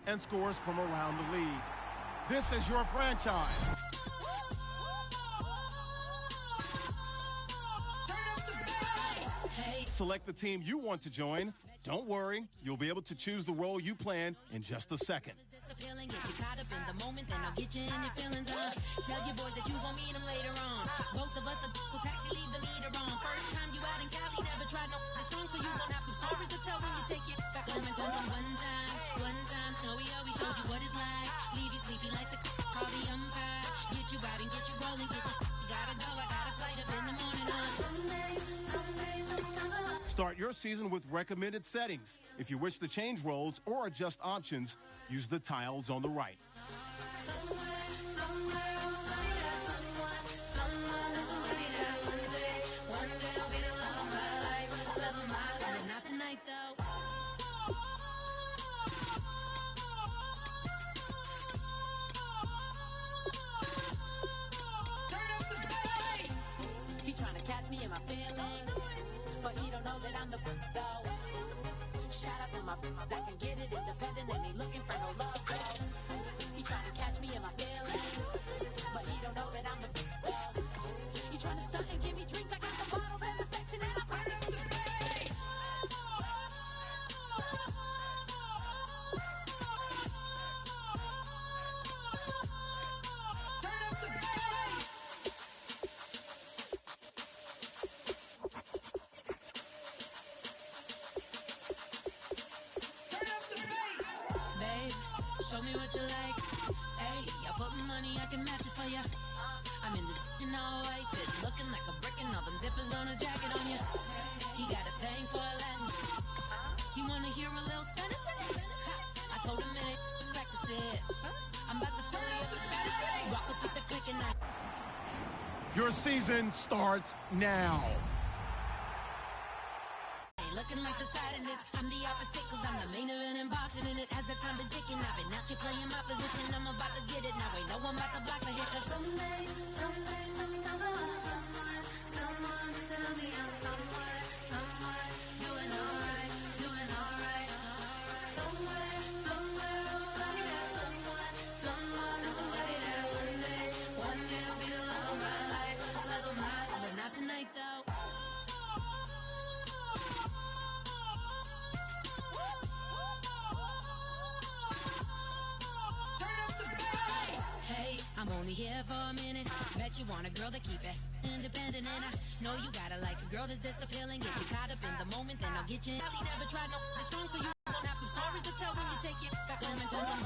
and scores from around the league. This is your franchise. Select the team you want to join. Don't worry, you'll be able to choose the role you plan in just a second. Tell your boys that you gon' meet them later on. Both of us are so taxi, leave the meter on. First time you out in Cali, never tried no strong, so you gon' have some stories to tell when you take it back home and tell them one time, Snowy always showed you what it's like. Leave you sleepy like the call the umpire. Get you out and get you rolling, get you gotta go, I got a flight up in the morning on someday. Start your season with recommended settings. If you wish to change roles or adjust options, use the tiles on the right. Not tonight, though. He trying to catch me in my feelings, but he don't know that I'm the though. Shout out to my that can get it independent and he looking for no love though. He trying to catch me in my feelings, but he don't know that I'm the though. He trying to stunt and give me drinks. I got the bottle in the section and I promise to pay. Show me what you like. Hey, I put money, I can match it for ya. I'm in this in all white fit, looking like a brick and all them zippers on a jacket on ya. He got a thing for Latin. He wanna hear a little Spanish in it. I told him it ain't practice it. I'm about to fill you up with Spanish. Rock up with the click and I. Your season starts now. Looking like the side in this, I'm the opposite, cause I'm the main event and boxing in it. As the time been ticking, I've been out here playing my position. I'm about to get it now, ain't no one about to block the hit. Cause someday, something come on, someone tell me I'm someone, doing alright. Somewhere, somebody that someone, somebody that one day will be the love of my life, but not tonight though. I'm only here for a minute. Bet you want a girl to keep it independent, and I know you gotta like a girl that's this appealing. Get you caught up in the moment, then I'll get you. Probably never tried no strong, so you don't have some stories to tell when you take it back home and tell them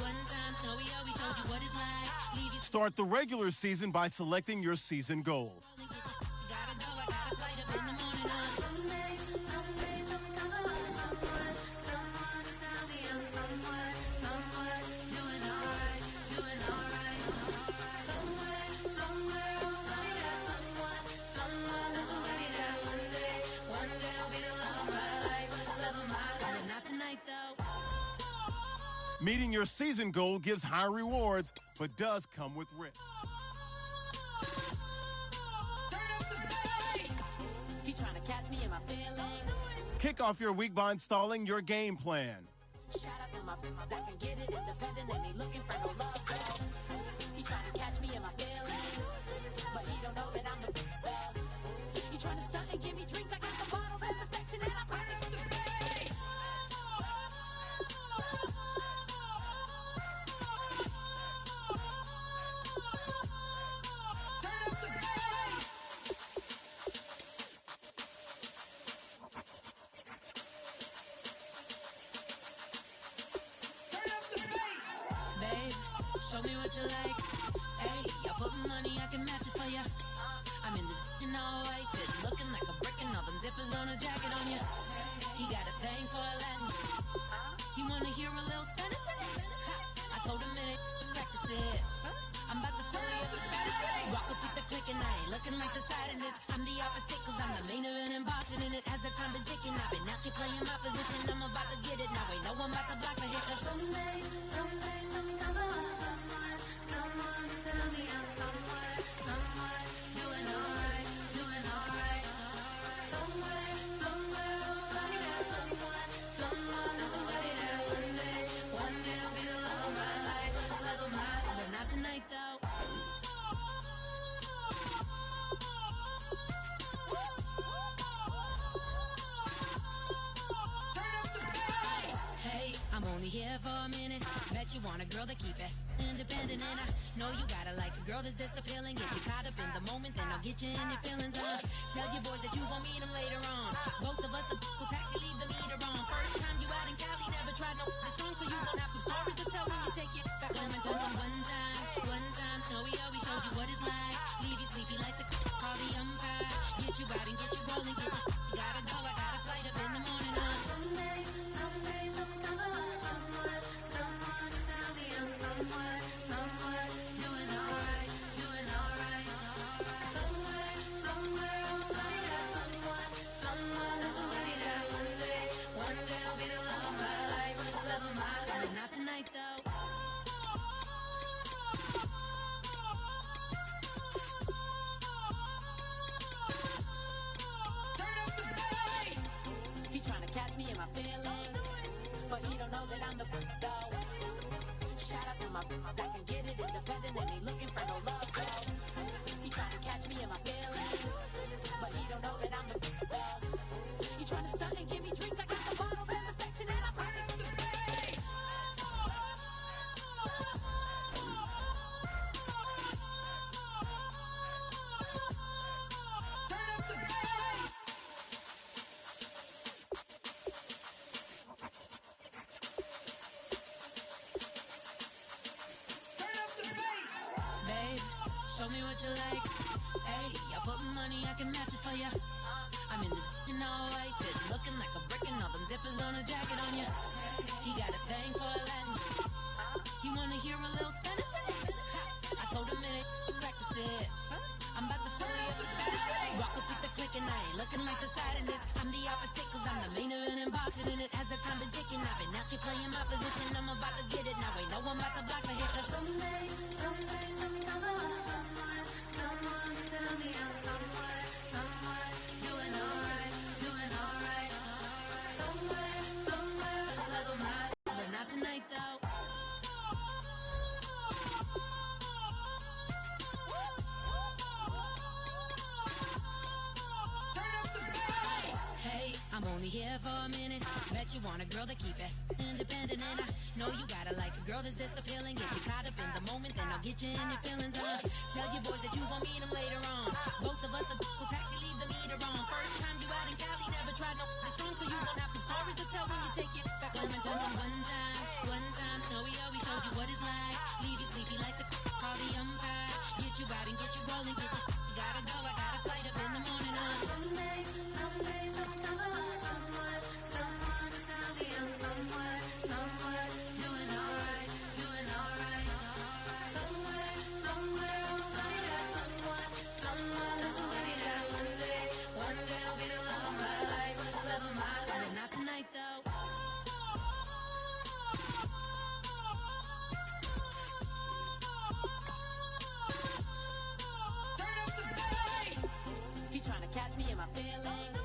one time, Snowy always showed you what it's like. Leave you. Start the regular season by selecting your season goal. Gotta go, I got a flight up in the morning on someday, something come on, someone tell me I'm someone, doing alright. Meeting your season goal gives high rewards, but does come with risk. He trying to catch me in my feelings. Kick off your week by installing your game plan. Shout out to my that can get it independent and he looking for no love though. He trying to catch me in my feelings, but he don't know that I'm the though. He trying to stunt and give me drinks. I got the bottle in the section and I promise to pay. Show me what you like. Hey, I put money, I can match it for ya. I'm in this in all white fit, looking like a brick and all them zippers on a jacket on ya. He got a thing for Latin. He wanna hear a little Spanish in it. I told him it ain't practice it. I'm about to fill you up with Spanish. Rock up with the click and I ain't looking like the side in this. I'm the opposite, cause I'm the main event and boxing in it. As the time been ticking, I've been out here playing my position. I'm about to get it now, ain't no one about to block the hit. Cause someday, something come on. Someone tell me I'm someone, doing alright. Somewhere, somebody that someone, somebody that one day I'm only here for a minute. Bet you want a girl to keep it independent, and I know you gotta like a girl that's this appealing. Get you caught up in the moment, then I'll get you in your feelings. Tell your boys that you gon' meet them later on. Both of us are so taxi, leave the meter on. First time you out in Cali, never tried no strong, so you gon' have some stories to tell when you take it back. Let me tell them one time, Snowy always showed you what it's like. Leave you sleepy like the call the umpire. Get you out and get you rolling, get you gotta go. I got a flight up in the morning. Someday, someone tell me I'm someone doing alright. Somewhere I'll find out someone that's somebody that one day I'll be the love of my life, but not tonight though. He tryna catch me in my feelings, but he don't know that I'm the though. Shout out to my that can get it independent and ain't looking for no love though. He tryna catch me in my feelings, but he don't know that I'm the though. He tryna stunt and give me drinks. I got the bottle in the section and I promise to pay. Show me what you like. Hey, I put money, I can match it for ya. I'm in this all white fit, looking like a brick and all them zippers on a jacket on ya. He got a thing for Latin. He wanna hear a little Spanish. I told him it ain't practice it. I'm about to fully up the status. Rock up with the click and I ain't looking like the side in this. I'm the opposite cause I'm the main event and boxing in it. As the time been ticking, I've been out here playing my position. I'm about to get it now. Ain't no one about to block the hit. Cause someday, someone tell me I'm someone doing alright. Somewhere, love of my, but not tonight though. Hey, I'm only here for a minute. Bet you want a girl to keep it independent, and I know you gotta like a girl that's this appealing. Get you caught up in the moment, then I'll get you in your feelings. Tell your boys that you gon' meet them later on. Both of us are so taxi, leave the meter on. First time you out in Cali, never tried no strong, so you gon' have some stories to tell when you take it back. Let me tell them one time, Snowy always showed you what it's like. Leave you sleepy like the call the umpire. Get you out and get you rolling, get you gotta go. I got a flight up in the morning. Someday, someone tell me I'm someone doing alright. Somewhere I'll find out someone that's somebody that one day I'll be the love of my life, but not tonight though. He tryna catch me in my feelings,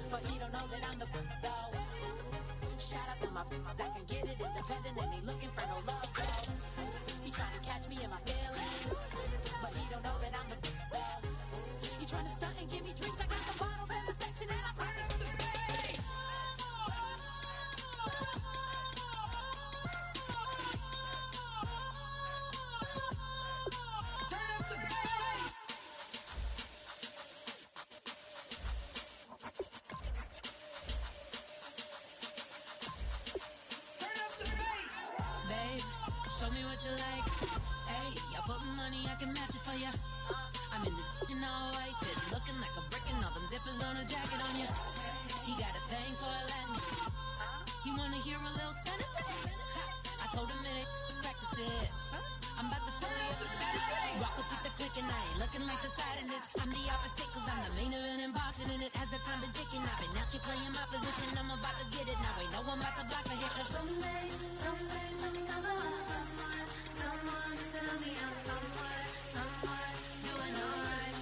but he don't know that I'm the though. Shout out to my that can get it independent and ain't looking for no love though. He tryna catch me in my feelings, but he don't know that I'm the though. He tryna stunt and give me drinks. I got the bottle in the section and I promise to pay. Show me what you like. Hey, I put money, I can match it for ya. I'm in this all white fit, looking like a brick and all them zippers on a jacket on ya. He got a thing for Latin. He wanna hear a little Spanish. I told him it ain't practice it. I'm about to fully up the status. Rock up with the click and I ain't looking like the side in this. I'm the opposite cause I'm the main event and boxing in it. As the time been ticking, I've been out here playing my position. I'm about to get it now. Ain't no one about to block the hit. Cause someday, someone tell me I'm someone doing alright.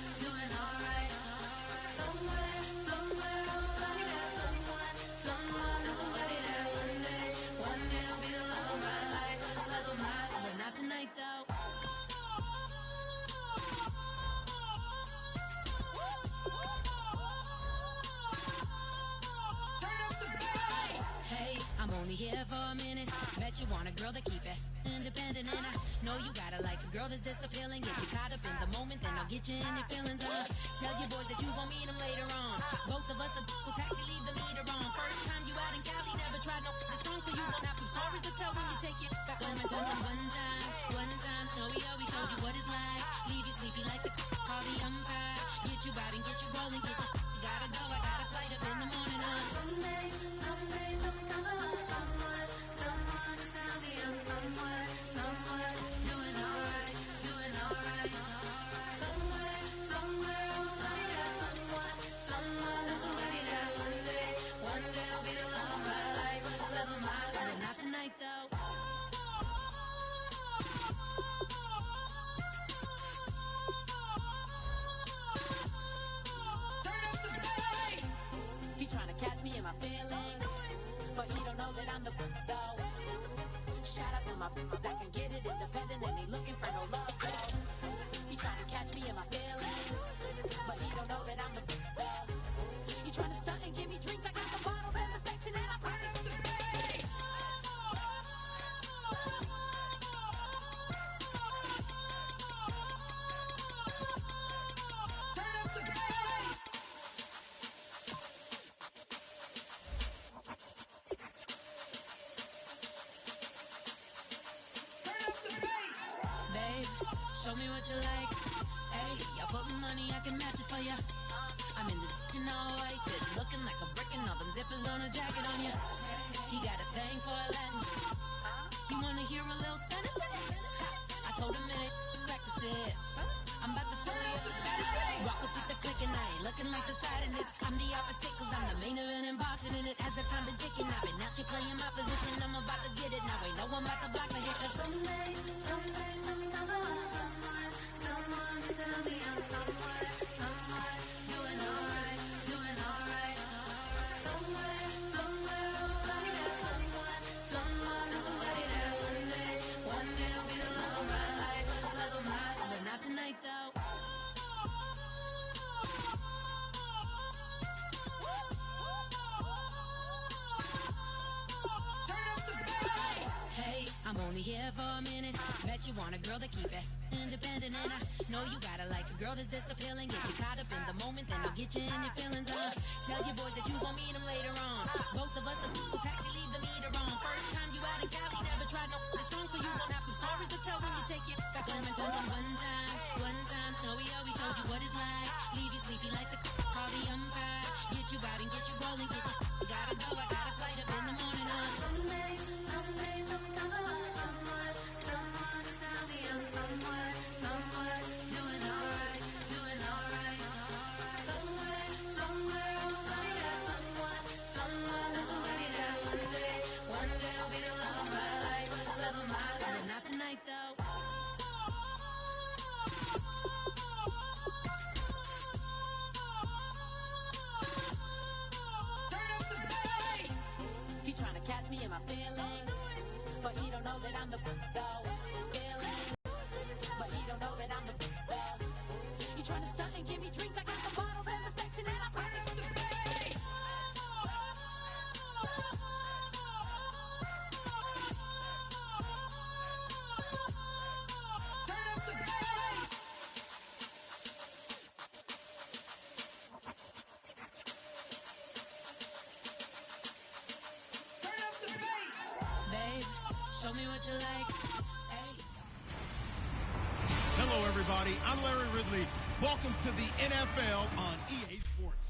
Somewhere I'll find out someone that's somebody that one day I'll be the here for a minute. Bet you want a girl to keep it independent, and I know you gotta like a girl that's this appealing. Get you caught up in the moment, then I'll get you in your feelings. Tell your boys that you gon' meet them later on. Both of us are so taxi, leave the meter on. First time you out in Cali, never tried no this strong, so you gon' have some stories to tell when you take it back home and tell them one time, Snowy always showed you what it's like. Leave you sleepy like the call the umpire. Get you out and get you rolling, get you gotta go. I got a flight up in the morning on someday, something come along. Someone to tell me I'm somewhere, doing alright. Somewhere I'll find out someone that's somebody that one day I'll be the love of my life, but not tonight though. He tryna catch me in my feelings, but he don't know that I'm the though. Shout out to my that can get it independent and he looking for no love though. He tryna catch me in my feelings, but he don't know that I'm the though. He tryna stunt and give me drinks. I got the bottle in the section and I promise to be. Show me what you like. Hey, y'all put money, I can match it for ya. I'm in this all white fit, looking like a brick and all them zippers on a jacket on ya. He got a thing for a Latin. You wanna hear a little Spanish? I told him it ain't practice it. I'm about to fill you up with Spanish. Walk up with the click and I ain't looking like the side in this. I'm the opposite cause I'm the main event and boxing in it. As the time been ticking, I've been out here playing my position. I'm about to get it now. Ain't no one about to block the hit cause someday, something come along. Someone to tell me I'm somewhere, doing alright. Somewhere I'll find out someone that's somebody that one day I'll be the love of my life, but not tonight though. Hey, I'm only here for a minute. Bet you want a girl to keep it independent, and I know you gotta like a girl that's this appealing. Get you caught up in the moment, then I'll get you in your feelings. Tell your boys that you gon' meet them later on. Both of us are so taxi, leave the meter on. First time you out in Cali, never tried no this strong, so you gon' have some stories to tell when you take it back home and tell them one time, Snowy always showed you what it's like. Leave you sleepy like the call the umpire. Get you out and get you rolling, get you gotta go. I got a flight up in the morning on someday, something come along. Someone to tell me I'm somewhere, doing alright. Somewhere I'll find out someone that's somebody that one day I'll be the love of my life, but not tonight though. He tryna catch me in my feelings, but he don't know that I'm the though. Feelings, but he don't know that I'm the though. He tryna stunt and give me drinks. I got the bottle in the section and I promise to be. Babe, show me what you like. Hey. Hello, everybody. I'm Larry Ridley. Welcome to the NFL on EA Sports.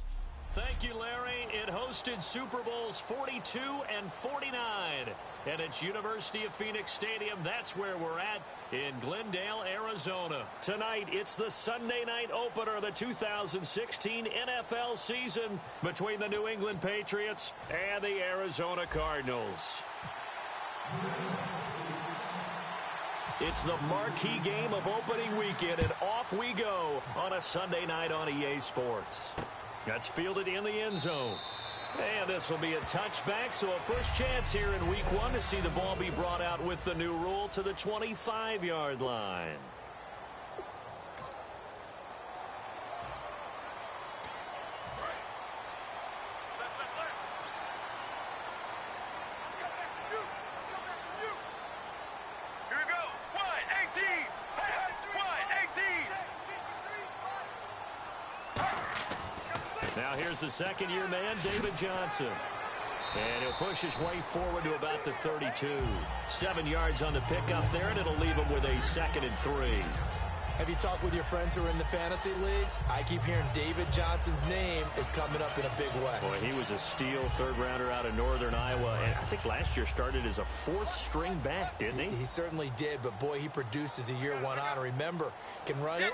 Thank you, Larry. It hosted Super Bowls 42 and 49. And it's University of Phoenix Stadium. That's where we're at in Glendale, Arizona. Tonight, it's the Sunday night opener of the 2016 NFL season between the New England Patriots and the Arizona Cardinals. It's the marquee game of opening weekend, and off we go on a Sunday night on EA Sports. That's fielded in the end zone. And this will be a touchback, so a first chance here in week one to see the ball be brought out with the new rule to the 25-yard line. Here's the second-year man, David Johnson. And he'll push his way forward to about the 32. 7 yards on the pickup there, and it'll leave him with a 2nd and 3. Have you talked with your friends who are in the fantasy leagues? I keep hearing David Johnson's name is coming up in a big way. Boy, he was a steal third-rounder out of Northern Iowa. And I think last year started as a 4th-string back, didn't he? He certainly did, but boy, he produces the year one honor. Remember, can run it,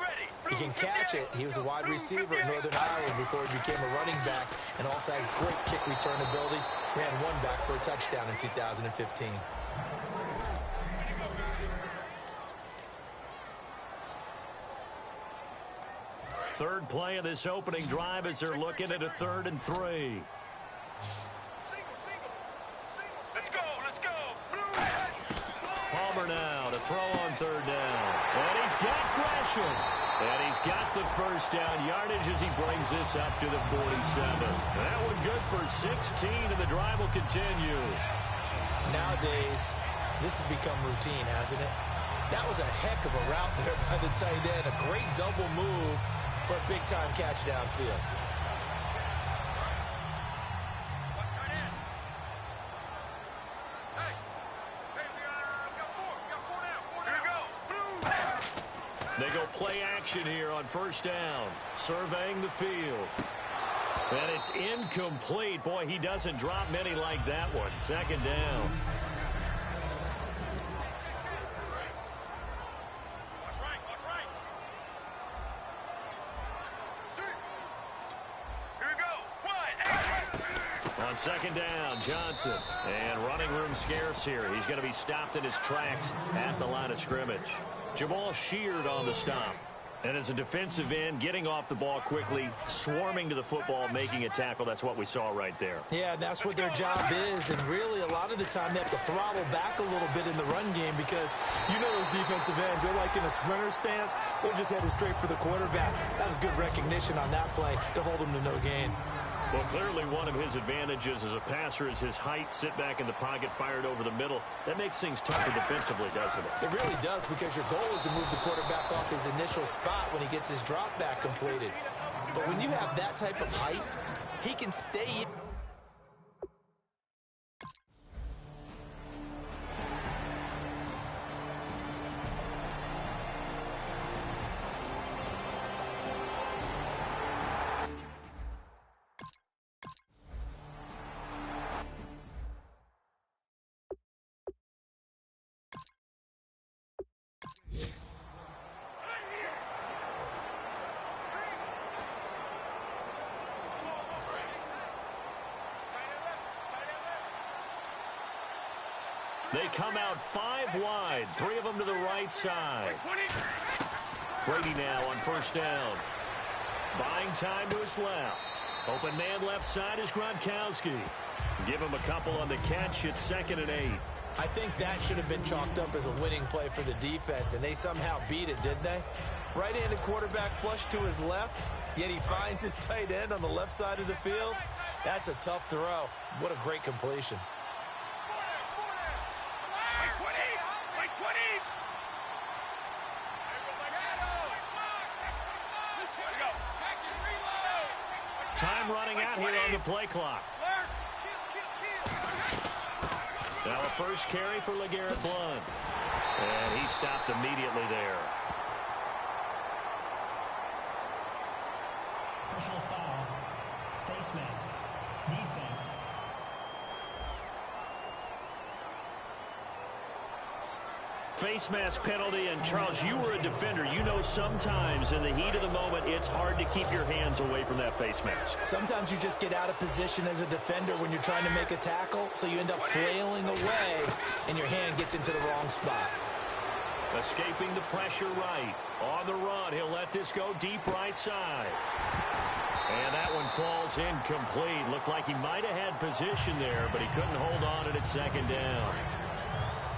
he can catch it. He was a wide receiver at Northern Iowa before he became a running back, and also has great kick return ability. Ran one back for a touchdown in 2015. Third play of this opening drive as they're looking at a 3rd and 3. Let's go. Palmer now to throw on 3rd down. And he's got Gresham. And he's got the first down yardage as he brings this up to the 47. That one good for 16, and the drive will continue. Nowadays, this has become routine, hasn't it? That was a heck of a route there by the tight end. A great double move for a big-time catch downfield. They go play action here on 1st down. Surveying the field. And it's incomplete. Boy, he doesn't drop many like that one. 2nd down. On 2nd down, Johnson. And running room scarce here. He's going to be stopped in his tracks at the line of scrimmage. Jamal Sheard on the stop. And as a defensive end, getting off the ball quickly, swarming to the football, making a tackle. That's what we saw right there. Yeah, that's what their job is. And really, a lot of the time, they have to throttle back a little bit in the run game because you know those defensive ends, they're like in a sprinter stance. They're just headed straight for the quarterback. That was good recognition on that play to hold them to no gain. Well, clearly one of his advantages as a passer is his height, sit back in the pocket, fired over the middle. That makes things tougher defensively, doesn't it? It really does, because your goal is to move the quarterback off his initial spot when he gets his drop back completed. But when you have that type of height, he can stay in. They come out 5 wide, 3 of them to the right side. Brady now on 1st down. Buying time to his left. Open man left side is Gronkowski. Give him a couple on the catch. It's 2nd and 8. I think that should have been chalked up as a winning play for the defense, and they somehow beat it, didn't they? Right-handed quarterback flush to his left, yet he finds his tight end on the left side of the field. That's a tough throw. What a great completion. Time running out here on the play clock. Now a first carry for LeGarrette Blount. And he stopped immediately there. Personal foul. Face mask. Defense. Face mask penalty, and Charles, you were a defender. You know sometimes in the heat of the moment, it's hard to keep your hands away from that face mask. Sometimes you just get out of position as a defender when you're trying to make a tackle, so you end up flailing away, and your hand gets into the wrong spot. Escaping the pressure right. On the run, he'll let this go deep right side. And that one falls incomplete. Looked like he might have had position there, but he couldn't hold on, and it's 2nd down.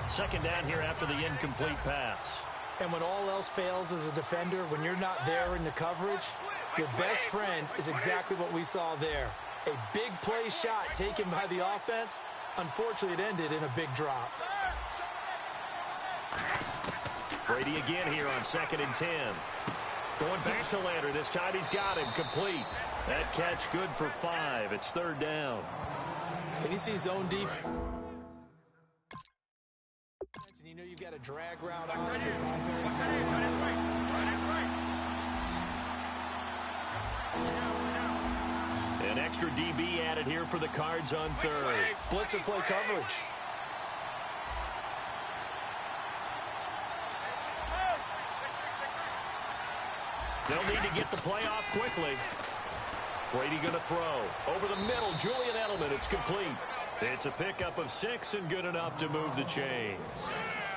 2nd down here after the incomplete pass. And when all else fails as a defender, when you're not there in the coverage, your best friend is exactly what we saw there. A big play shot taken by the offense. Unfortunately, it ended in a big drop. Brady again here on 2nd and 10. Going back to Lander. This time he's got him complete. That catch good for 5. It's 3rd down. And you see zone defense, and you know you've got a drag route on. Watch that in. Right in right. An extra DB added here for the Cards on 3rd. Blitzer play coverage. They'll need to get the play off quickly. Brady going to throw. Over the middle, Julian Edelman. It's complete. It's a pickup of 6 and good enough to move the chains.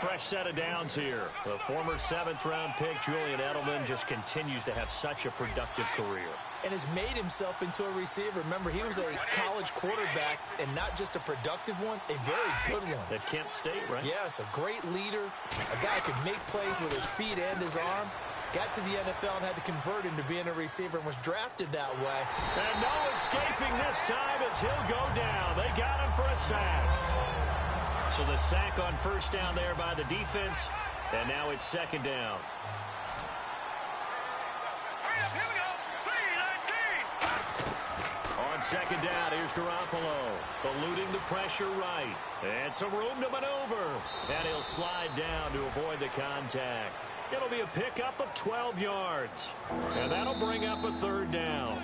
Fresh set of downs here. The former 7th-round pick, Julian Edelman, just continues to have such a productive career. And has made himself into a receiver. Remember, he was a college quarterback, and not just a productive one, a very good one. At Kent State, right? Yes, a great leader, a guy who could make plays with his feet and his arm. Got to the NFL and had to convert into being a receiver and was drafted that way. And no escaping this time as he'll go down. They got him for a sack. So the sack on 1st down there by the defense, and now it's 2nd down. On 2nd down, here's Garoppolo, eluding the pressure right. And some room to maneuver. And he'll slide down to avoid the contact. It'll be a pickup of 12 yards. And that'll bring up a 3rd down.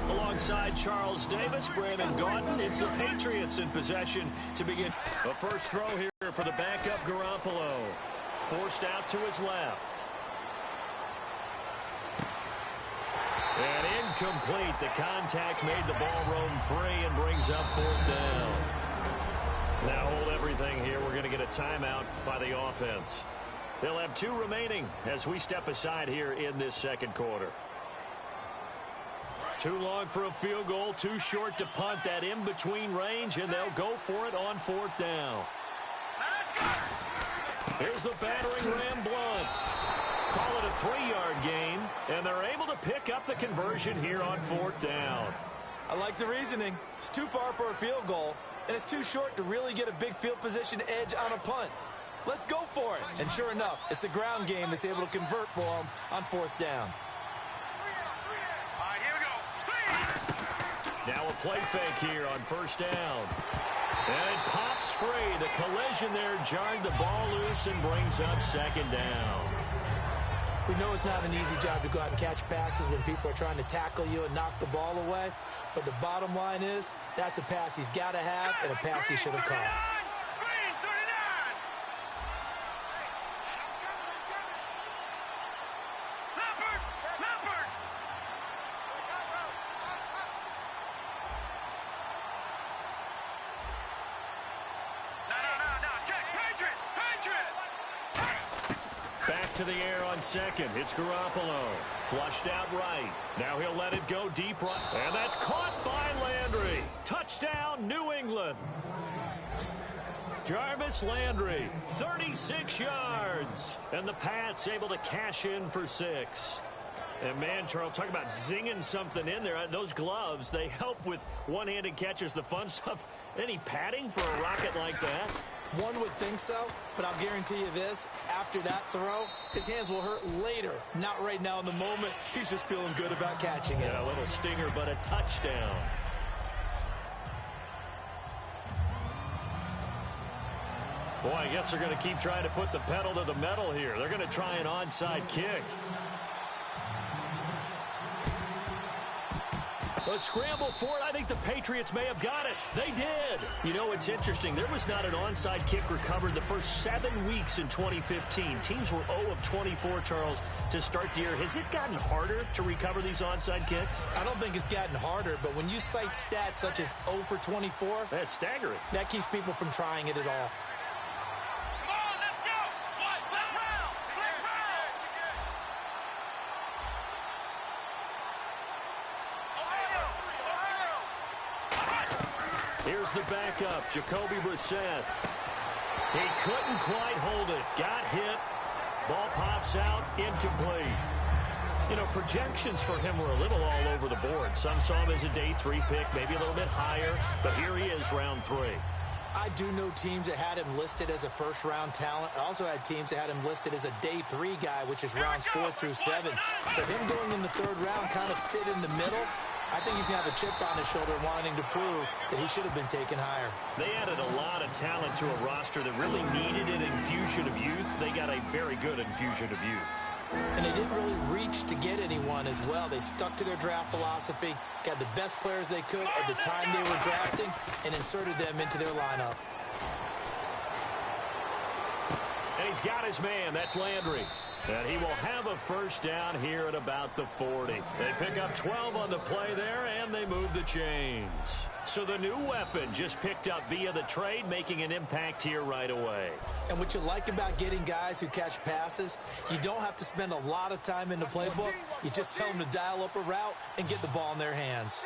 Alongside Charles Davis, Brandon Gaudin, it's the Patriots in possession to begin. The first throw here for the backup Garoppolo. Forced out to his left. And incomplete. The contact made the ball roam free and brings up 4th down. Now hold everything here. We're going to get a timeout by the offense. They'll have 2 remaining as we step aside here in this 2nd quarter. Too long for a field goal, too short to punt. That in-between range, and they'll go for it on 4th down. Here's the battering ram Blunt. Call it a 3-yard gain, and they're able to pick up the conversion here on 4th down. I like the reasoning. It's too far for a field goal, and it's too short to really get a big field position edge on a punt. Let's go for it. And sure enough, it's the ground game that's able to convert for them on 4th down. All right, here we go. Now a play fake here on 1st down. And it pops free. The collision there jarred the ball loose and brings up 2nd down. We know it's not an easy job to go out and catch passes when people are trying to tackle you and knock the ball away. But the bottom line is, that's a pass he's got to have and a pass he should have caught. To the air on 2nd. It's Garoppolo. Flushed out right. Now he'll let it go deep right. And that's caught by Landry. Touchdown, New England. Jarvis Landry, 36 yards. And the Pats able to cash in for 6. And man, Charles, talk about zinging something in there. Those gloves, they help with one-handed catches, the fun stuff. Any padding for a rocket like that? One would think so, but I'll guarantee you this. After that throw, his hands will hurt later. Not right now in the moment. He's just feeling good about catching it. Yeah, a little stinger, but a touchdown. Boy, I guess they're going to keep trying to put the pedal to the metal here. They're going to try an onside kick. A scramble for it. I think the Patriots may have got it. They did. You know, it's interesting. There was not an onside kick recovered the first 7 weeks in 2015. Teams were 0 of 24, Charles, to start the year. Has it gotten harder to recover these onside kicks? I don't think it's gotten harder, but when you cite stats such as 0 for 24, that's staggering. That keeps people from trying it at all. Here's the backup, Jacoby Brissett. He couldn't quite hold it. Got hit. Ball pops out. Incomplete. You know, projections for him were a little all over the board. Some saw him as a day 3 pick, maybe a little bit higher. But here he is, round 3. I do know teams that had him listed as a first-round talent. I also had teams that had him listed as a day 3 guy, which is rounds 4 through 7. So him going in the 3rd round kind of fit in the middle. I think he's going to have a chip on his shoulder wanting to prove that he should have been taken higher. They added a lot of talent to a roster that really needed an infusion of youth. They got a very good infusion of youth. And they didn't really reach to get anyone as well. They stuck to their draft philosophy, got the best players they could at the time they were drafting, and inserted them into their lineup. And he's got his man. That's Landry. And he will have a first down here at about the 40. They pick up 12 on the play there, and they move the chains. So the new weapon just picked up via the trade, making an impact here right away. And what you like about getting guys who catch passes, you don't have to spend a lot of time in the playbook. You just tell them to dial up a route and get the ball in their hands.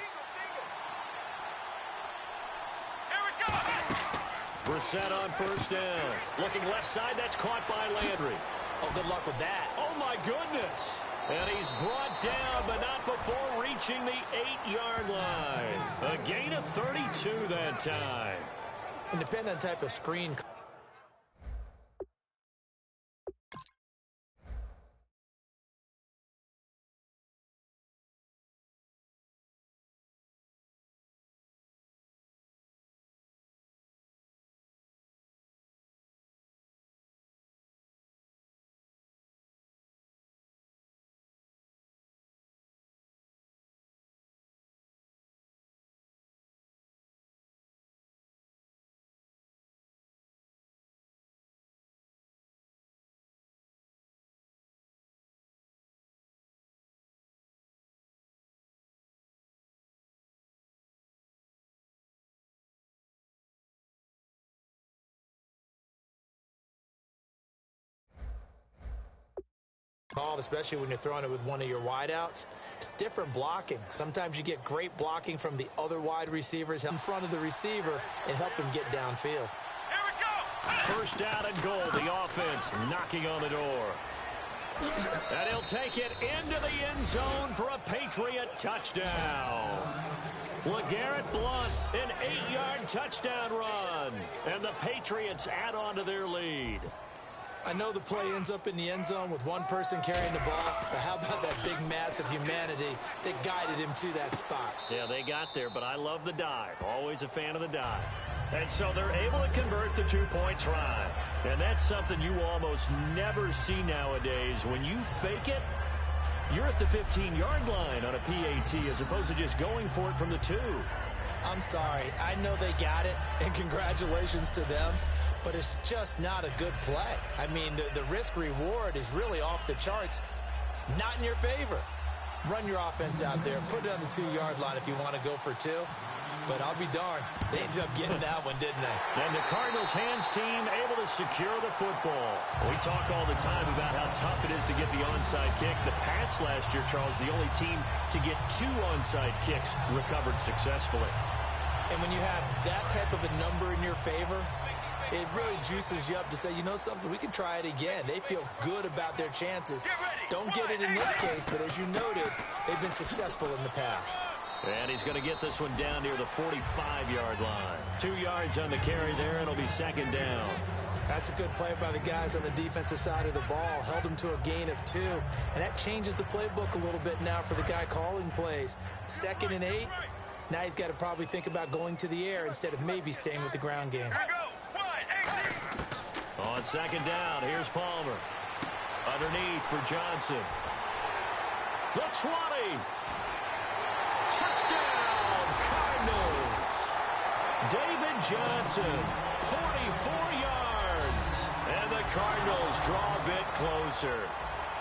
Brissett on first down. Looking left side, that's caught by Landry. Oh, good luck with that. Oh, my goodness. And he's brought down, but not before reaching the 8-yard line. A gain of 32 that time. And depending on type of screen. Especially when you're throwing it with one of your wideouts. It's different blocking. Sometimes you get great blocking from the other wide receivers in front of the receiver and help him get downfield. Here we go! First down and goal. The offense knocking on the door. And he'll take it into the end zone for a Patriot touchdown. LeGarrette Blount, an 8-yard touchdown run. And the Patriots add on to their lead. I know the play ends up in the end zone with one person carrying the ball, but how about that big mass of humanity that guided him to that spot? Yeah, they got there, but I love the dive. Always a fan of the dive. And so they're able to convert the 2-point try. And that's something you almost never see nowadays. When you fake it, you're at the 15-yard line on a PAT as opposed to just going for it from the 2. I'm sorry. I know they got it, and congratulations to them. But it's just not a good play. I mean, the risk-reward is really off the charts. Not in your favor. Run your offense out there. Put it on the 2-yard line if you want to go for 2. But I'll be darned. They ended up getting that one, didn't they? And the Cardinals' hands team able to secure the football. We talk all the time about how tough it is to get the onside kick. The Pats last year, Charles, the only team to get 2 onside kicks recovered successfully. And when you have that type of a number in your favor, it really juices you up to say, you know something, we can try it again. They feel good about their chances. Don't get it in this case, but as you noted, they've been successful in the past. And he's going to get this one down near the 45-yard line. 2 yards on the carry there, and it'll be second down. That's a good play by the guys on the defensive side of the ball. Held him to a gain of 2. And that changes the playbook a little bit now for the guy calling plays. 2nd and 8. Now he's got to probably think about going to the air instead of maybe staying with the ground game. On second down, here's Palmer. Underneath for Johnson. The 20. Touchdown, Cardinals. David Johnson, 44 yards. And the Cardinals draw a bit closer.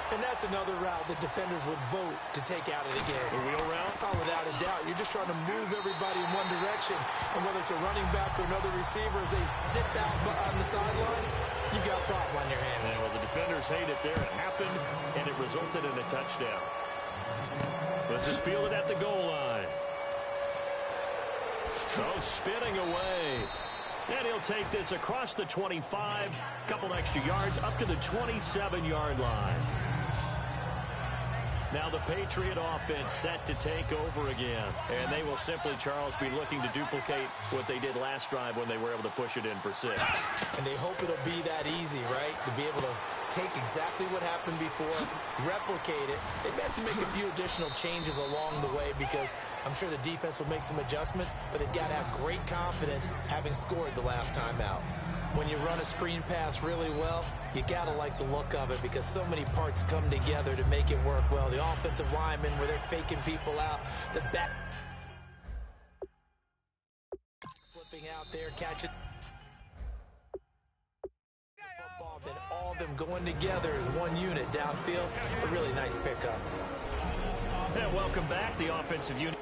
And that's another route that defenders would vote to take out of the game. The wheel route? Oh, without a doubt. You're just trying to move everybody in one direction. And whether it's a running back or another receiver, as they sit down on the sideline, you got a problem on your hands. Yeah, well, the defenders hate it there. It happened, and it resulted in a touchdown. This is fielded at the goal line. Oh, spinning away. And he'll take this across the 25, couple extra yards, up to the 27-yard line. Now the Patriot offense set to take over again. And they will simply, Charles, be looking to duplicate what they did last drive when they were able to push it in for 6. And they hope it'll be that easy, right? To be able to take exactly what happened before, replicate it. They may have to make a few additional changes along the way because I'm sure the defense will make some adjustments, but they've got to have great confidence having scored the last time out. When you run a screen pass really well, you got to like the look of it because so many parts come together to make it work well. The offensive linemen where they're faking people out. The back slipping out there, catching the football. Then all of them going together as one unit downfield. A really nice pickup. And welcome back, the offensive unit.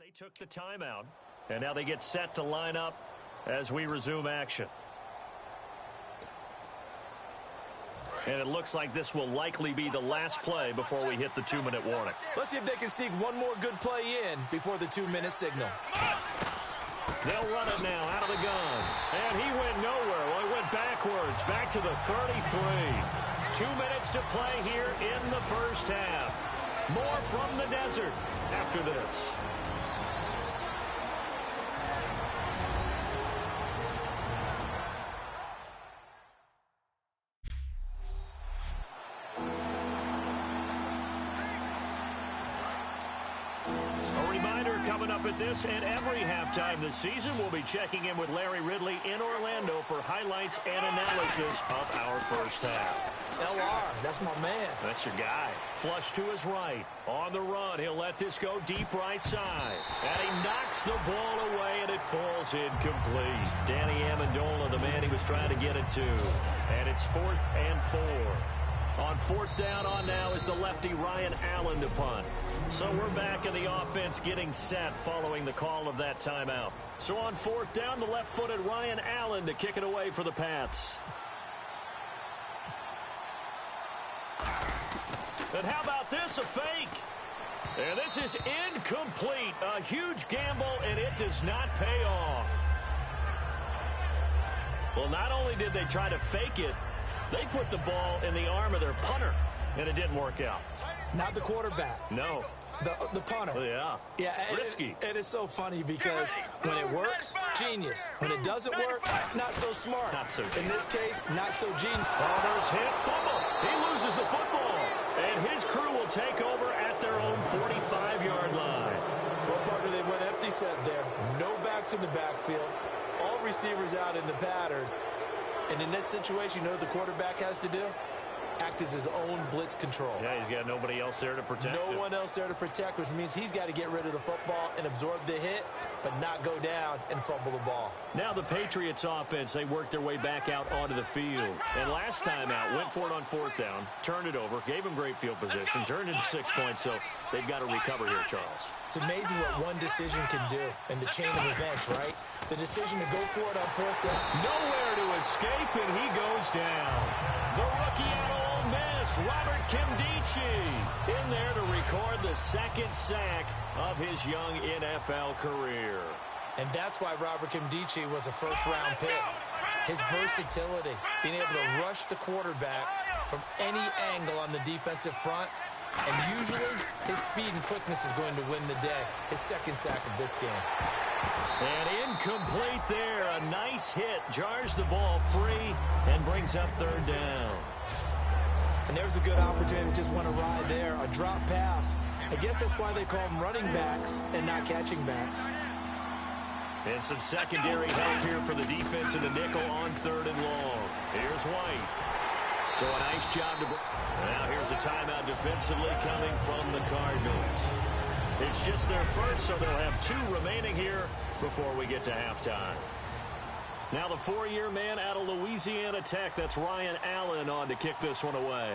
They took the timeout, and now they get set to line up as we resume action. And it looks like this will likely be the last play before we hit the 2-minute warning. Let's see if they can sneak one more good play in before the 2-minute signal. They'll run it now out of the gun. And he went nowhere. Well, he went backwards, back to the 33. 2 minutes to play here in the first half. More from the desert after this. Coming up at this and every halftime this season, we'll be checking in with Larry Ridley in Orlando for highlights and analysis of our first half. LR, that's my man. That's your guy. Flush to his right. On the run, he'll let this go deep right side. And he knocks the ball away, and it falls incomplete. Danny Amendola, the man he was trying to get it to. And it's 4th and 4. On 4th down on now is the lefty Ryan Allen to punt. So we're back in the offense getting set following the call of that timeout. So on 4th down, the left-footed Ryan Allen to kick it away for the Pats. And how about this, a fake? And this is incomplete. A huge gamble, and it does not pay off. Well, not only did they try to fake it, they put the ball in the arm of their punter, and it didn't work out. Not the quarterback. No. The punter. Oh, yeah. Yeah. Risky. And it's so funny because when it works, genius. When it doesn't work, not so smart. Not so genius. In this case, not so genius. Oh, there's hit. Fumble. He loses the football. And his crew will take over at their own 45-yard line. Well, partner, they went empty set there. No backs in the backfield. All receivers out in the pattern. And in this situation, you know what the quarterback has to do? Act as his own blitz control. Yeah, he's got nobody else there to protect him. No one else there to protect, which means he's got to get rid of the football and absorb the hit, but not go down and fumble the ball. Now the Patriots offense, they worked their way back out onto the field. And last time out, went for it on 4th down, turned it over, gave him great field position, turned into 6 points, so they've got to recover here, Charles. It's amazing what one decision can do in the chain of events, right? The decision to go for it on 4th down. Nowhere to escape, and he goes down. The rookie out of Ole Miss, Robert Kimdichie, in there to record the 2nd sack of his young NFL career. And that's why Robert Kimdichie was a first-round pick. His versatility, being able to rush the quarterback from any angle on the defensive front. And usually, his speed and quickness is going to win the day. His 2nd sack of this game. And incomplete there. A nice hit. Jars the ball free and brings up 3rd down. And there's a good opportunity to just want to ride there. A drop pass. I guess that's why they call them running backs and not catching backs. And some secondary help here for the defense in the nickel on 3rd and long. Here's White. So a nice job to... Now here's a timeout defensively coming from the Cardinals. It's just their first, so they'll have 2 remaining here before we get to halftime. Now the 4-year man out of Louisiana Tech, that's Ryan Allen on to kick this one away.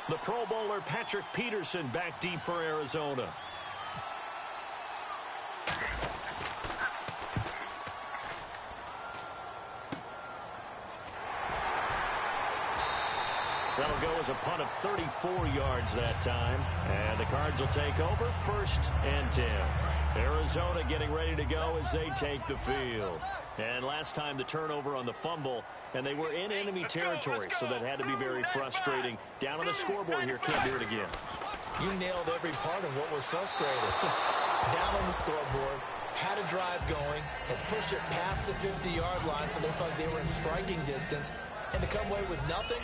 The Pro Bowler Patrick Peterson back deep for Arizona. That'll go as a punt of 34 yards that time. And the Cards will take over 1st and 10. Arizona getting ready to go as they take the field. And last time the turnover on the fumble, and they were in enemy territory, so that had to be very frustrating. Down on the scoreboard here, can't do it again. You nailed every part of what was frustrating. Down on the scoreboard, had a drive going, had pushed it past the 50-yard line, so they thought they were in striking distance, and to come away with nothing,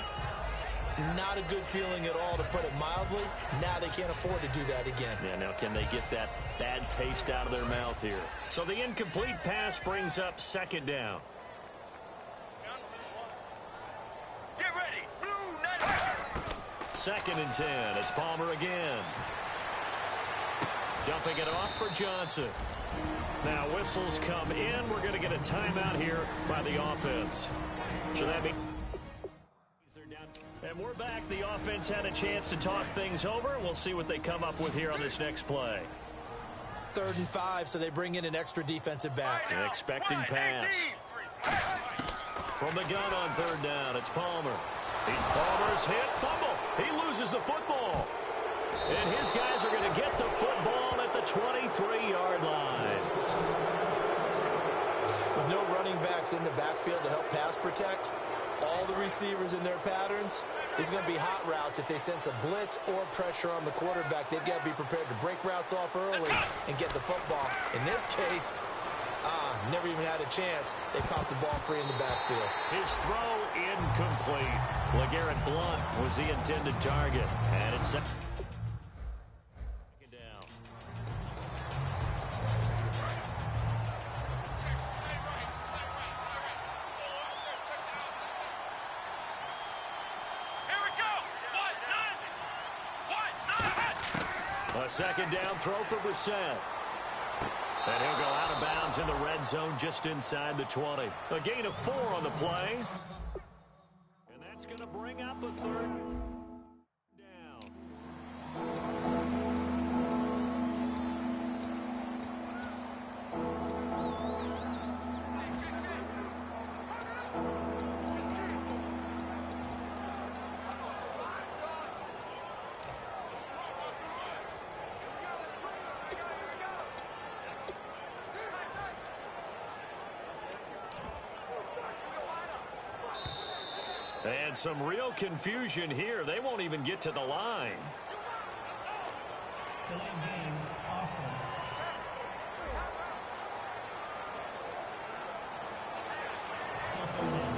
not a good feeling at all, to put it mildly. Now they can't afford to do that again. Yeah, now can they get that bad taste out of their mouth here? So the incomplete pass brings up 2nd down. Get ready. 2nd and 10. It's Palmer again. Dumping it off for Johnson. Now whistles come in. We're going to get a timeout here by the offense. So that means... And we're back. The offense had a chance to talk things over. We'll see what they come up with here on this next play. 3rd and 5, so they bring in an extra defensive back. An expecting pass. From the gun on 3rd down, it's Palmer. Palmer's hit, fumble. He loses the football. And his guys are going to get the football at the 23-yard line. With no running backs in the backfield to help pass protect, all the receivers in their patterns is going to be hot routes. If they sense a blitz or pressure on the quarterback, they've got to be prepared to break routes off early and get the football. In this case, never even had a chance. They popped the ball free in the backfield. His throw incomplete. LeGarrette Blount was the intended target. And it's second down. A 2nd down throw for Brissett. And he'll go out of bounds in the red zone just inside the 20. A gain of 4 on the play. And that's going to bring up a 3rd down. And some real confusion here. They won't even get to the line. Delayed game, offense. Still 3rd down.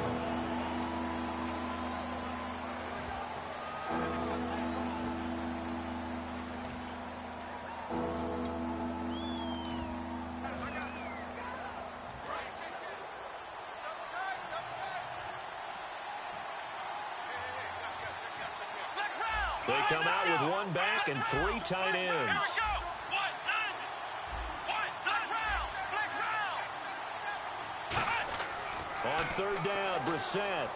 They come out with 1 back and 3 tight ends. On 3rd down, Brissett.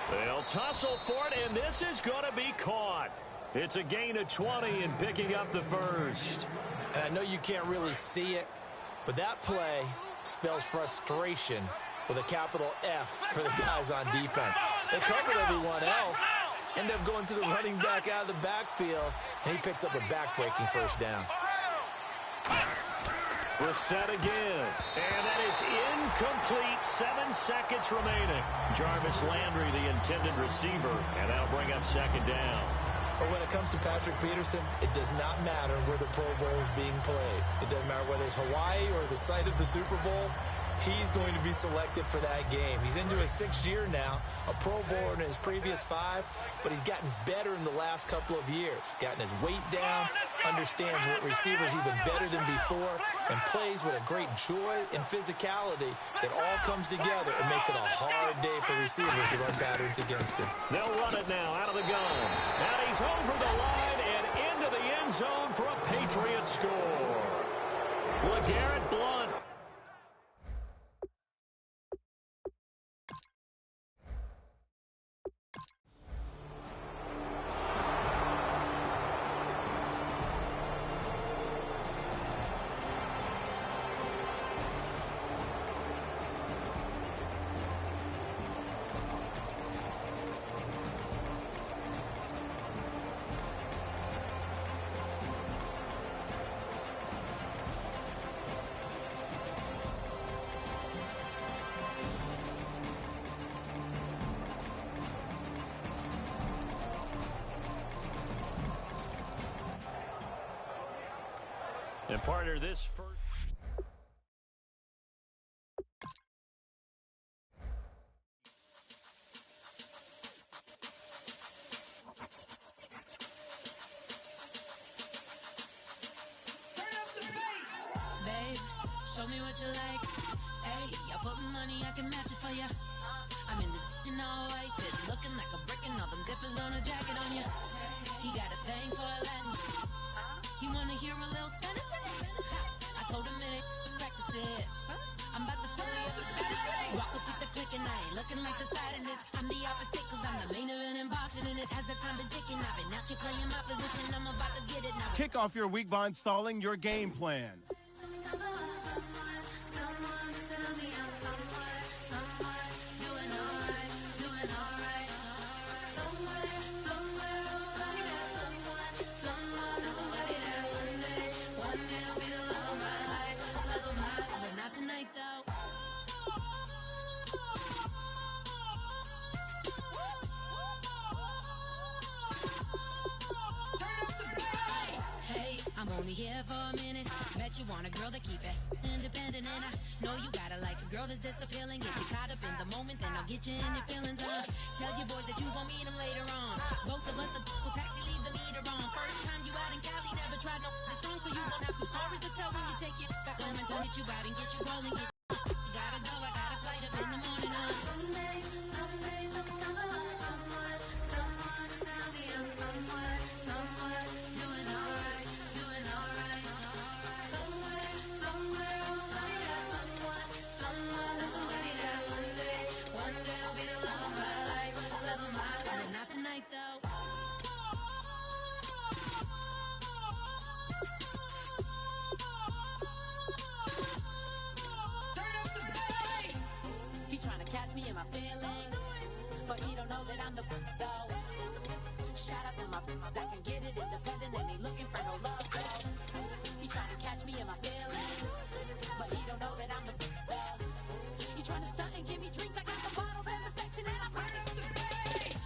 They'll tussle for it, and this is going to be caught. It's a gain of 20 and picking up the 1st. And I know you can't really see it, but that play spells frustration with a capital F for the guys on defense. They covered everyone else, end up going to the running back out of the backfield, and he picks up a back-breaking 1st down. Brissett again, and that is incomplete. 7 seconds remaining. Jarvis Landry, the intended receiver, and that'll bring up 2nd down. But when it comes to Patrick Peterson, it does not matter where the Pro Bowl is being played. It doesn't matter whether it's Hawaii or the site of the Super Bowl. he's going to be selected for that game. He's into his 6th year now, a Pro Bowler in his previous 5, but he's gotten better in the last couple of years, gotten his weight down, understands what receivers even better than before, and plays with a great joy and physicality that all comes together and makes it a hard day for receivers to run patterns against him. They'll run it now out of the gun. And he's over the line and into the end zone for a Patriot score. LeGarrette Blount. And partner, this first... Babe, show me what you like. Hey, I put money, I can match it for ya. I'm in this all white fit, looking like a brick and all them zippers on a jacket on ya. He got a thing for Latin. He wanna hear a little Spanish in it. I told him it ain't practice it. I'm about to fill you up with Spanish. Walk up with the click and I ain't looking like the side in this. I'm the opposite cause I'm the main event in boxing and it has the time been ticking. I've been out here playing my position. I'm about to get it now. Kick off your week by installing your game plan. I'm only here for a minute. Bet you want a girl to keep it independent, and I know you gotta like a girl that's this appealing. Get you caught up in the moment, then I'll get you in your feelings. Tell your boys that you gon' meet them later on. Both of us are so taxi, leave the meter on. First time you out in Cali, never tried no strong, so you gon' have some stories to tell when you take it back home and tell get you out and get you rolling. You gotta go, I got a flight up in the morning. Someday, someone tell me I'm somewhere doing alright. Trying to catch me in my feelings, but he don't know that I'm the though. Shout out to my that can get it independent and ain't looking for no love though. He trying to catch me in my feelings, but he don't know that I'm the though. He trying to stunt and give me drinks. I got the bottles in the section and I'm ready for the race.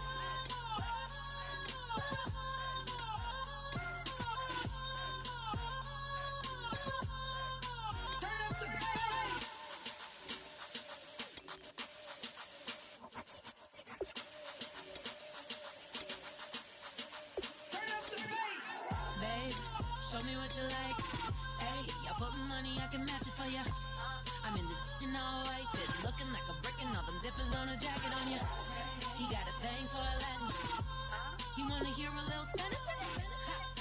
Show me what you like. Hey, I put money, I can match it for ya. I'm in this all white fit, looking like a brick and all them zippers on a jacket on ya. He got a thing for Latin. He wanna hear a little Spanish in it.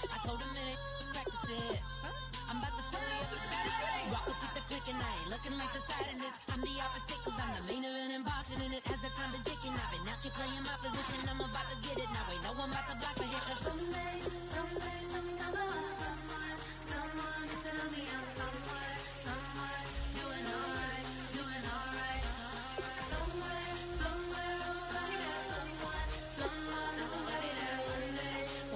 I told him it ain't practice it. I'm about to fill you up with Spanish. Walk up with the click and I ain't looking like the side in this. I'm the opposite cause I'm the main event in boxing and it has the time been ticking. I've been out here playing my position. I'm about to get it now. Ain't no one about to block my hit. Cause someday, come on. Someone tell me I'm somewhere doing alright. Somewhere, somebody that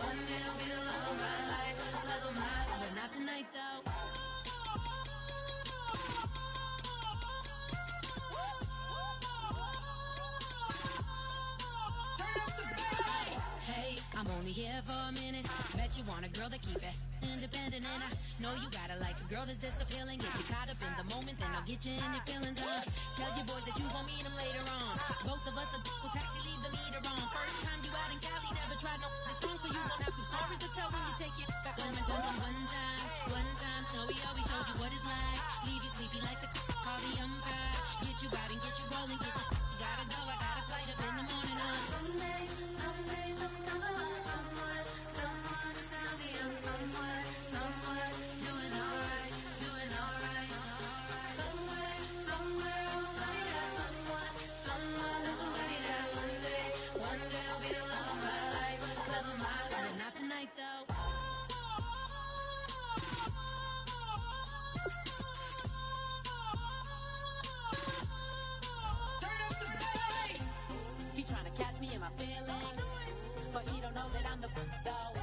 one day will be the love of my life, but not tonight though. Turn up the bass. I'm only here for a minute. Bet you want a girl to keep it independent, and I know you gotta like a girl that's this appealing. Get you caught up in the moment, then I'll get you in your feelings. Tell your boys that you gon' meet them later on. Both of us are so taxi, leave the meter on. First time you out in Cali, never tried no this strong, so you gon' have some stories to tell when you take it back home and tell them one time, Snowy always showed you what it's like. Leave you sleepy like the call the umpire. Get you out and get you rolling, get you gotta go. I got a flight up in the morning. Someday, someone tell me I'm someone doing alright. Somewhere I'll find out someone that's somebody that one day will be the love of my life, but not tonight though. He tryna catch me in my feelings, but he don't know that I'm the though.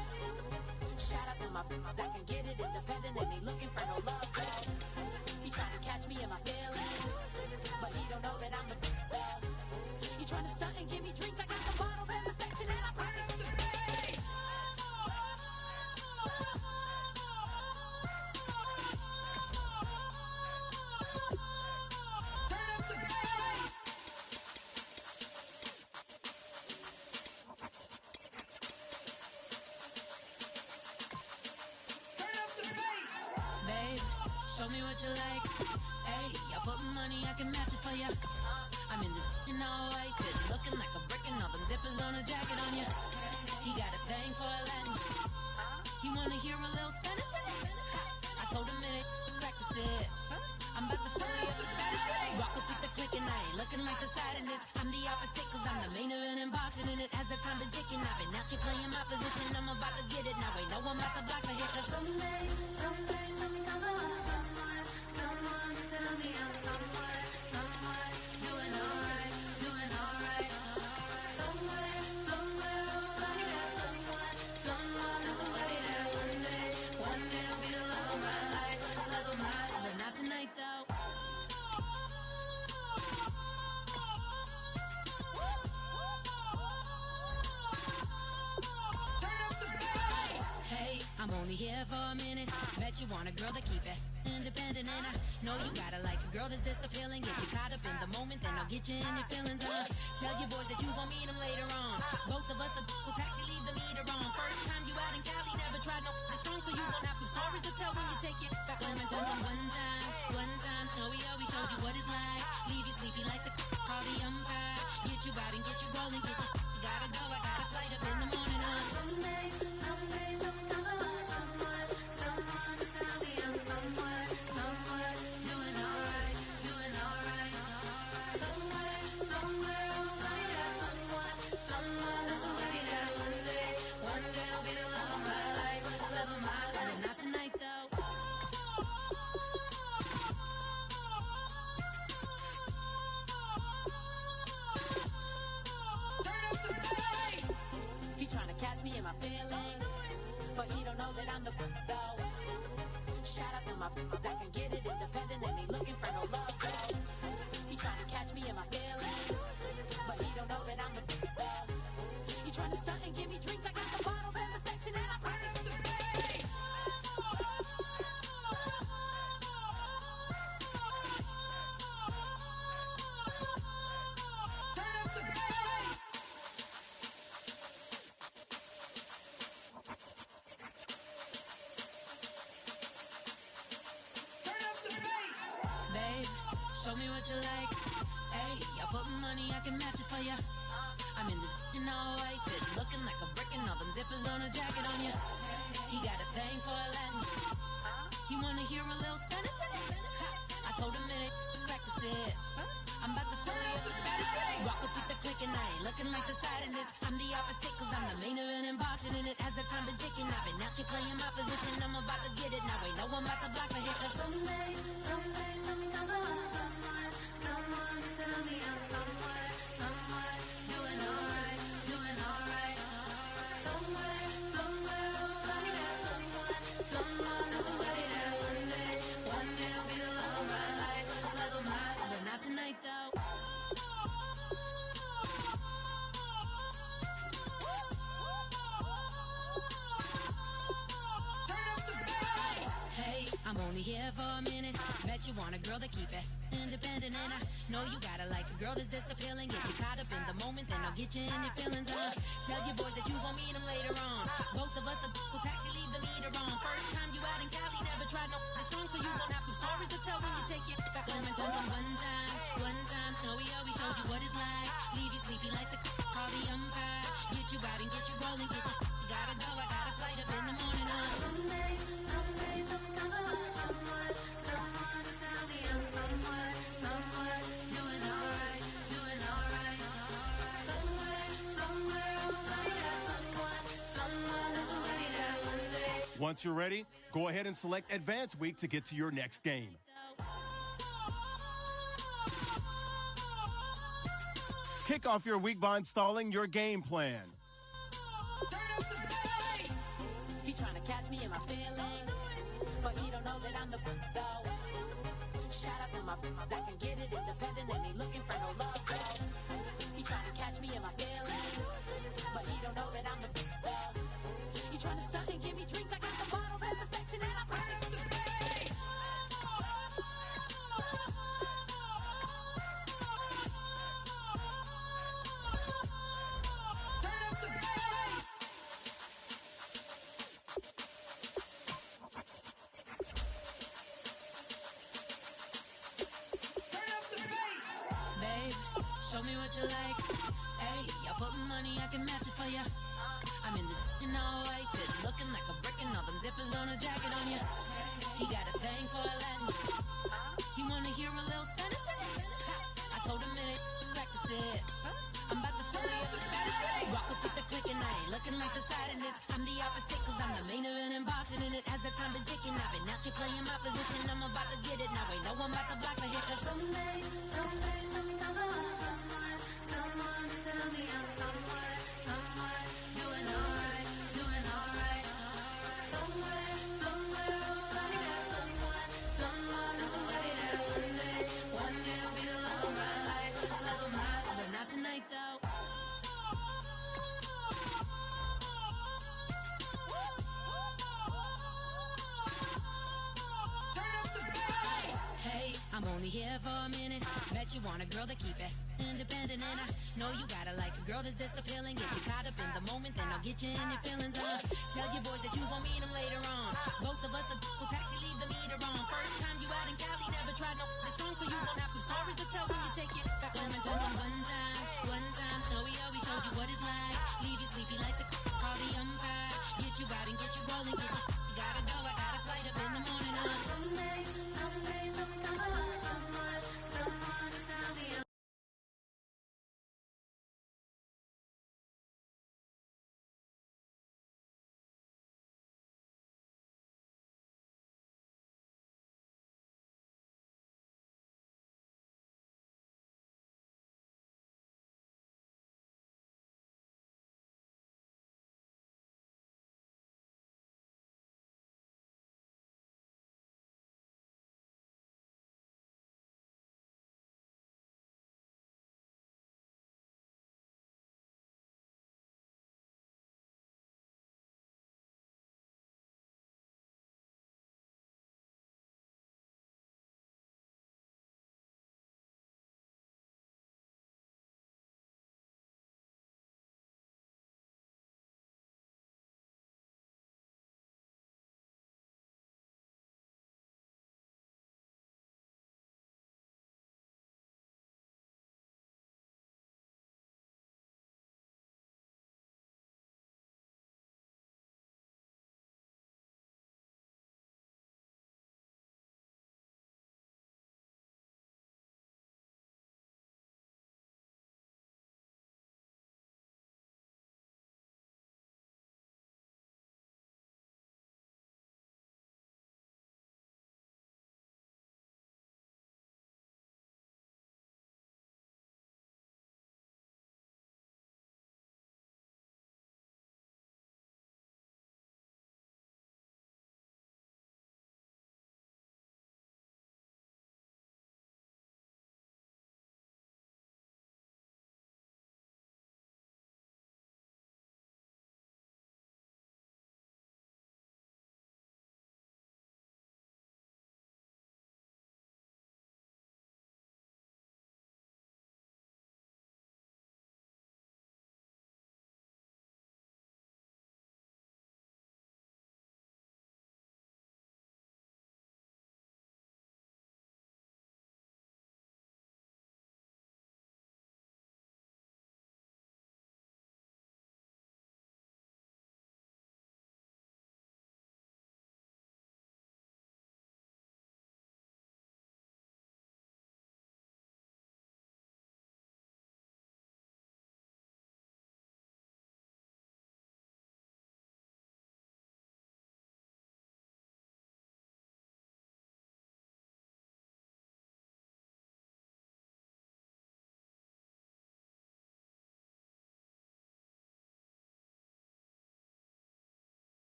Shout out to my that can get it independent and ain't looking for no love though. He tryna catch me in my feelings, but he don't know that I'm the though. He tryna stunt and give me drinks. I got the bottles in the section and I promise to pay. Show me what you like. Hey, I put money, I can match it for ya. I'm in this all white fit, looking like a brick and all them zippers on a jacket on ya. He got a thing for Latin. He wanna hear a little Spanish in it. I told him it ain't practice it. I'm about to fill you up the status. Rock up with the click and I ain't looking like the side in this. I'm the opposite cause I'm the main event in boxing and it has the time been ticking. I've been out here playing my position. I'm about to get it now. Ain't no one about to block the hit cause someday, come on. Someone tell me I'm someone doing alright. Somewhere I'll find out someone that's somebody that one day will be the love of my life, but not tonight though. Hey, I'm only here for a minute. Bet you want a girl to keep it independent, and I know you gotta like a girl that's this appealing. Get you caught up in the moment, then I'll get you in your feelings. Tell your boys that you gon' meet them later on. Both of us are so taxi, leave the meter on. First time you out in Cali, never tried no this strong, so you gon' have some stories to tell when you take it back home and tell them one time, Snowy always showed you what it's like. Leave you sleepy like the call the umpire. Get you out and get you rolling, get you gotta go. I got a flight up in the morning. Someday, someone tell me I'm someone doing alright. Somewhere I'll find out someone that's somebody that one day will be the love of my life, but not tonight though. He tryna catch me in my feelings, but he don't know that I'm the though. Shout out to my that can get it independent and ain't looking for no love though. He tryna catch me in my feelings, but he don't know that I'm the though. He tryna stunt and give me drinks. I got the bottles in the section and I promise to pay. Show me what you like. Hey, I put money, I can match it for ya. I'm in this all white fit, looking like a brick and all them zippers on a jacket on ya. He got a thing for Latin. He wanna hear a little Spanish in it. I told him it ain't practice it. I'm about to fill you up the status. Rock up with the click and I ain't looking like the side in this. I'm the opposite cause I'm the main event in boxing and it has the time been ticking. I've been out here playing my position. I'm about to get it now. Ain't no one about to block the hit cause someday, come on. Someone tell me I'm someone doing alright. Somewhere I'll find out someone that's somebody that one day will be the love of my life, but not tonight though. here for a minute. Bet you want a girl to keep it independent, and I know you gotta like a girl that's this appealing. Get you caught up in the moment, then I'll get you in your feelings. Tell your boys that you gon' meet them later on. Both of us are so taxi, leave the meter on. First time you out in Cali, never tried no this strong, so you gon' have some stories to tell when you take it back home and tell them one time, Snowy always showed you what it's like. Leave you sleepy like the call the umpire. Get you out and get you rolling, get you gotta go. I got a flight up in the morning. Someday, someone to tell me I'm someone doing alright. Somewhere I'll find out someone is waiting one day. Once you're ready, go ahead and select Advance Week to get to your next game. Kick off your week by installing your game plan. He trying to catch me in my feelings, but he don't know that I'm the though. Shout out to my that can get it independent and he looking for no love though. He trying to catch me in my feelings, but he don't know that I'm the though. He trying to stunt and give me drinks. I got the bottle in the section and I practice with the bass. Show me what you like. Hey, I put money, I can match it for ya. I'm in this all white fit, looking like a brick and all them zippers on a jacket on ya. He got a thing for a Latin. He wanna hear a little Spanish in it. I told him it ain't practice it. I'm about to fill up the status. Walk up with the click and I ain't looking like the side in this. I'm the opposite cause I'm the main event and bossing in it. As the time been ticking, I've been out here playing my position. I'm about to get it now. Ain't no one about to block the hit. Cause someday, come on. Someone to tell me I'm someone doing alright. Somewhere I'll find out someone is waiting one day will be the love of my life, but not tonight though. Hey, I'm only here for a minute. Bet you want a girl to keep it independent, and I know you gotta like a girl that's this appealing. Get you caught up in the moment, then I'll get you in your feelings. Tell your boys that you gon' meet them later on. Both of us are so taxi, leave the meter on. First time you out in Cali, never tried no this strong, so you gon' have some stories to tell when you take it back home and tell them one time, Snowy always showed you what it's like. Leave you sleepy like the call the umpire. Get you out and get you rolling, get you